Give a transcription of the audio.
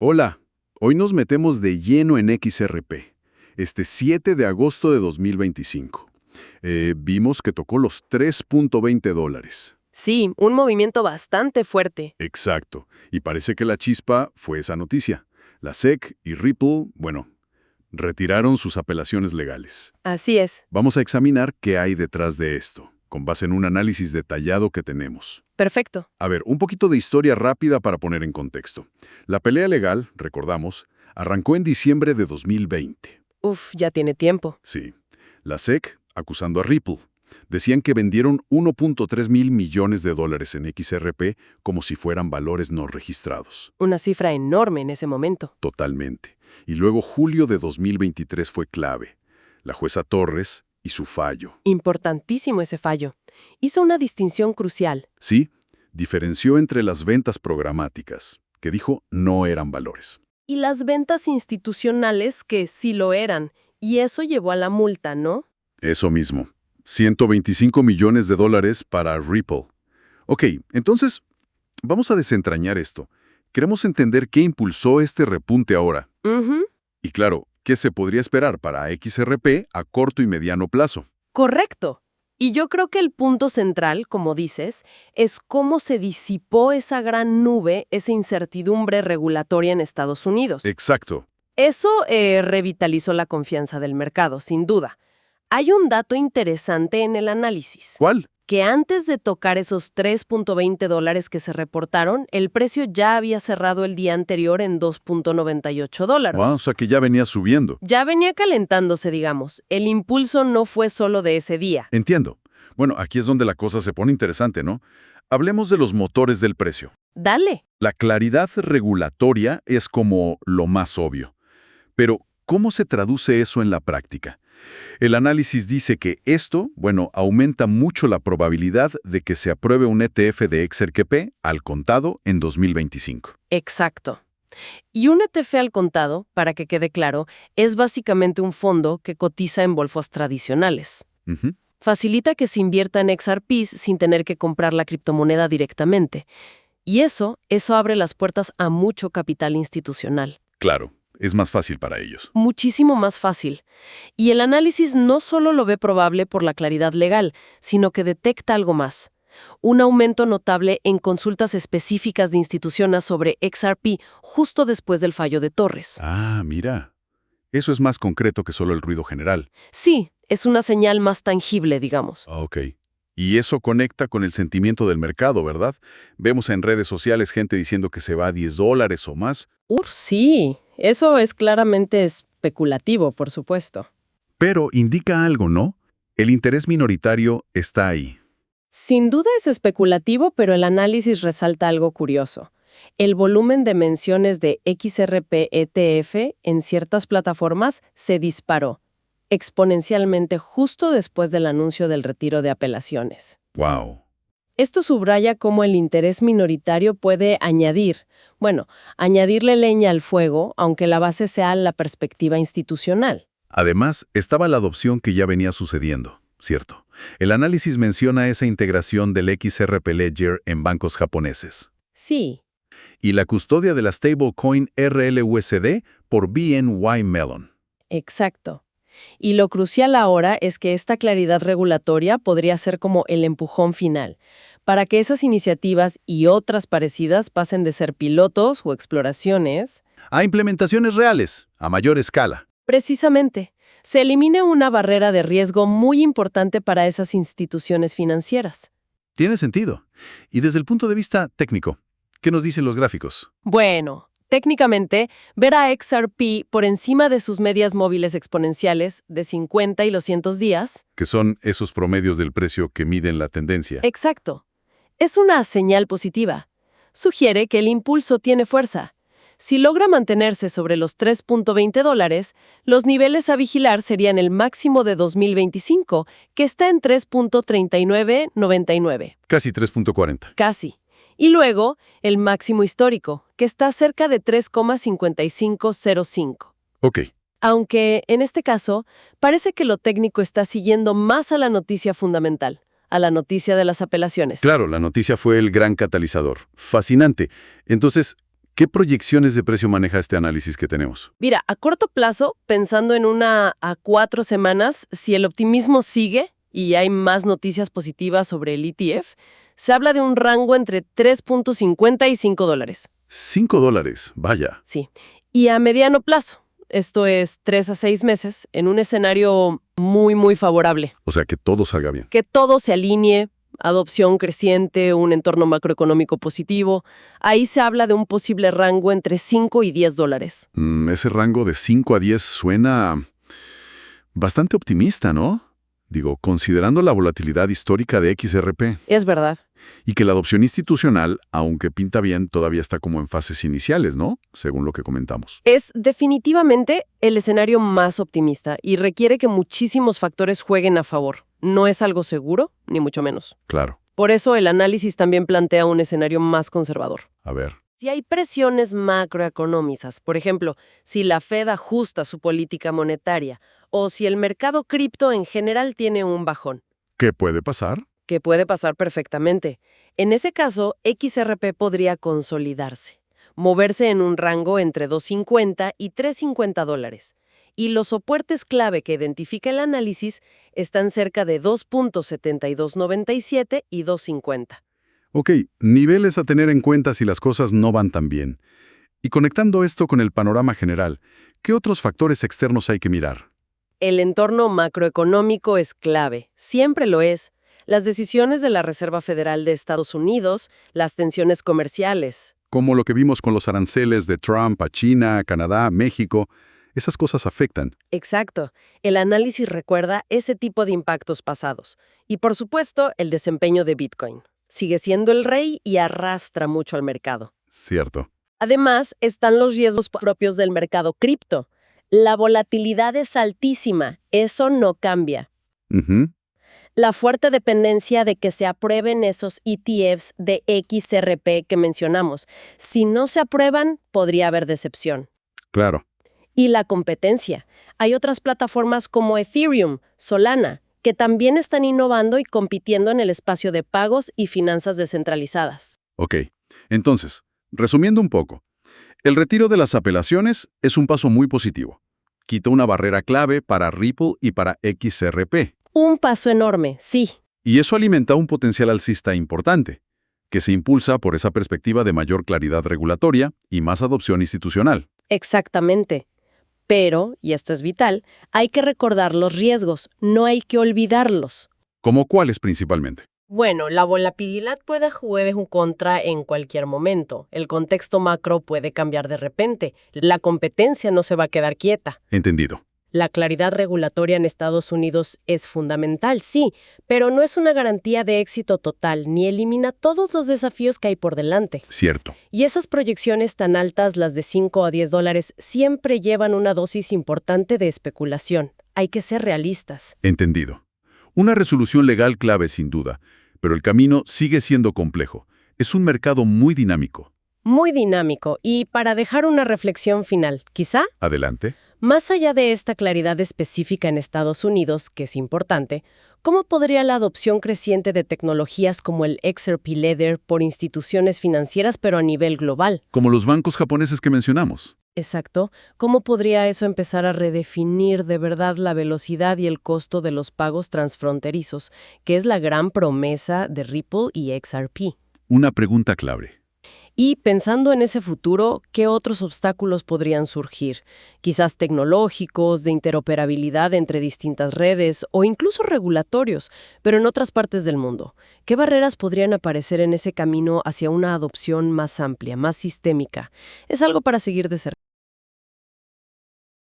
Hola, hoy nos metemos de lleno en XRP, este 7 de agosto de 2025. Vimos que tocó los $3.20. Sí, un movimiento bastante fuerte. Exacto, y parece que la chispa fue esa noticia. La SEC y Ripple, bueno, retiraron sus apelaciones legales. Así es. Vamos a examinar qué hay detrás de esto, con base en un análisis detallado que tenemos. Perfecto. A ver, un poquito de historia rápida para poner en contexto. La pelea legal, recordamos, arrancó en diciembre de 2020. Uf, ya tiene tiempo. Sí. La SEC, acusando a Ripple, decían que vendieron 1.3 mil millones de dólares en XRP como si fueran valores no registrados. Una cifra enorme en ese momento. Totalmente. Y luego julio de 2023 fue clave. La jueza Torres y su fallo. Importantísimo ese fallo. Hizo una distinción crucial. Sí, diferenció entre las ventas programáticas, que dijo no eran valores. Y las ventas institucionales que sí lo eran. Y eso llevó a la multa, ¿no? Eso mismo. 125 millones de dólares para Ripple. Ok, entonces, vamos a desentrañar esto. Queremos entender qué impulsó este repunte ahora. Ujú. Y claro, ¿qué se podría esperar para XRP a corto y mediano plazo? Correcto. Y yo creo que el punto central, como dices, es cómo se disipó esa gran nube, esa incertidumbre regulatoria en Estados Unidos. Exacto. Eso revitalizó la confianza del mercado, sin duda. Hay un dato interesante en el análisis, ¿Cuál? que antes de tocar esos $3.20 que se reportaron, el precio ya había cerrado el día anterior en $2.98. Wow, o sea que ya venía subiendo. Ya venía calentándose, digamos. El impulso no fue solo de ese día. Entiendo. Bueno, aquí es donde la cosa se pone interesante, ¿no? Hablemos de los motores del precio. Dale. La claridad regulatoria es como lo más obvio. Pero, ¿cómo se traduce eso en la práctica? El análisis dice que esto, bueno, aumenta mucho la probabilidad de que se apruebe un ETF de XRP al contado en 2025. Exacto. Y un ETF al contado, para que quede claro, es básicamente un fondo que cotiza en bolsas tradicionales. Ujú. Facilita que se invierta en XRPs sin tener que comprar la criptomoneda directamente. Y eso abre las puertas a mucho capital institucional. Claro, es más fácil para ellos. Muchísimo más fácil. Y el análisis no solo lo ve probable por la claridad legal, sino que detecta algo más. Un aumento notable en consultas específicas de instituciones sobre XRP justo después del fallo de Torres. Ah, mira. Eso es más concreto que solo el ruido general. Sí, es una señal más tangible, digamos. Ah, ok. Y eso conecta con el sentimiento del mercado, ¿verdad? Vemos en redes sociales gente diciendo que se va a $10 o más. Sí, eso es claramente especulativo, por supuesto. Pero indica algo, ¿no? El interés minoritario está ahí. Sin duda es especulativo, pero el análisis resalta algo curioso. El volumen de menciones de XRP ETF en ciertas plataformas se disparó exponencialmente justo después del anuncio del retiro de apelaciones. Wow. Esto subraya cómo el interés minoritario puede añadirle leña al fuego, aunque la base sea la perspectiva institucional. Además, estaba la adopción que ya venía sucediendo, ¿cierto? El análisis menciona esa integración del XRP Ledger en bancos japoneses. Sí, Y la custodia de la stablecoin RLUSD por BNY Mellon. exacto. Y lo crucial ahora es que esta claridad regulatoria podría ser como el empujón final, para que esas iniciativas y otras parecidas pasen de ser pilotos o exploraciones. A implementaciones reales, a mayor escala. Precisamente, se elimine una barrera de riesgo muy importante para esas instituciones financieras. Tiene sentido. Y desde el punto de vista técnico, ¿qué nos dicen los gráficos? Bueno, técnicamente, ver a XRP por encima de sus medias móviles exponenciales de 50 y los 100 días. Que son esos promedios del precio que miden la tendencia. Exacto. Es una señal positiva. Sugiere que el impulso tiene fuerza. Si logra mantenerse sobre los $3.20, los niveles a vigilar serían el máximo de 2025, que está en 3.3999. Casi 3.40. Casi. Y luego, el máximo histórico, que está cerca de 3,5505. Ok. Aunque, en este caso, parece que lo técnico está siguiendo más a la noticia fundamental, a la noticia de las apelaciones. Claro, la noticia fue el gran catalizador. Fascinante. Entonces, ¿Qué proyecciones de precio maneja este análisis que tenemos? Mira, a corto plazo, pensando en 1 a 4 semanas, si el optimismo sigue y hay más noticias positivas sobre el ETF, se habla de un rango entre 3.50 y $5. $5, vaya. Sí. Y a mediano plazo, esto es 3 a 6 meses, en un escenario muy favorable. O sea, que todo salga bien. Que todo se alinee, adopción creciente, un entorno macroeconómico positivo. Ahí se habla de un posible rango entre 5 y $10. Ese rango de 5 a 10 suena bastante optimista, ¿no? Digo, considerando la volatilidad histórica de XRP Es verdad. y que la adopción institucional, aunque pinta bien, todavía está como en fases iniciales, ¿no? Según lo que comentamos. Es definitivamente el escenario más optimista y requiere que muchísimos factores jueguen a favor. No es algo seguro, ni mucho menos. Claro. Por eso el análisis también plantea un escenario más conservador. A ver. Si hay presiones macroeconómicas, por ejemplo, si la Fed ajusta su política monetaria o si el mercado cripto en general tiene un bajón, ¿Qué puede pasar? que puede pasar perfectamente. En ese caso, XRP podría consolidarse, moverse en un rango entre $2.50 y $3.50. Y los soportes clave que identifica el análisis están cerca de 2.7297 y 2.50. Ok, niveles a tener en cuenta si las cosas no van tan bien. Y conectando esto con el panorama general, ¿qué otros factores externos hay que mirar? El entorno macroeconómico es clave, siempre lo es. Las decisiones de la Reserva Federal de Estados Unidos, las tensiones comerciales. Como lo que vimos con los aranceles de Trump a China, Canadá, México, esas cosas afectan. Exacto. El análisis recuerda ese tipo de impactos pasados. Y por supuesto, el desempeño de Bitcoin. Sigue siendo el rey y arrastra mucho al mercado. Cierto. Además, están los riesgos propios del mercado cripto. La volatilidad es altísima, eso no cambia. Ujú. La fuerte dependencia de que se aprueben esos ETFs de XRP que mencionamos. Si no se aprueban, podría haber decepción. Claro. Y la competencia. Hay otras plataformas como Ethereum, Solana, que también están innovando y compitiendo en el espacio de pagos y finanzas descentralizadas. Ok. Entonces, resumiendo un poco, el retiro de las apelaciones es un paso muy positivo. Quita una barrera clave para Ripple y para XRP. Un paso enorme, sí. Y eso alimenta un potencial alcista importante, que se impulsa por esa perspectiva de mayor claridad regulatoria y más adopción institucional. Exactamente. Pero, y esto es vital, hay que recordar los riesgos, no hay que olvidarlos. ¿Como cuáles principalmente? Bueno, la volatilidad puede jugar en contra en cualquier momento. El contexto macro puede cambiar de repente. La competencia no se va a quedar quieta. Entendido. La claridad regulatoria en Estados Unidos es fundamental, sí, pero no es una garantía de éxito total ni elimina todos los desafíos que hay por delante. Cierto. Y esas proyecciones tan altas, las de 5 a $10, siempre llevan una dosis importante de especulación. Hay que ser realistas. Entendido. Una resolución legal clave sin duda, pero el camino sigue siendo complejo. Es un mercado muy dinámico. Muy dinámico. Y para dejar una reflexión final, quizá, Adelante. más allá de esta claridad específica en Estados Unidos, que es importante, ¿cómo podría la adopción creciente de tecnologías como el XRP Ledger por instituciones financieras pero a nivel global? Como los bancos japoneses que mencionamos. Exacto. ¿Cómo podría eso empezar a redefinir de verdad la velocidad y el costo de los pagos transfronterizos, que es la gran promesa de Ripple y XRP? Una pregunta clave. Y pensando en ese futuro, ¿qué otros obstáculos podrían surgir? Quizás tecnológicos, de interoperabilidad entre distintas redes o incluso regulatorios, pero en otras partes del mundo. ¿Qué barreras podrían aparecer en ese camino hacia una adopción más amplia, más sistémica? Es algo para seguir de cerca.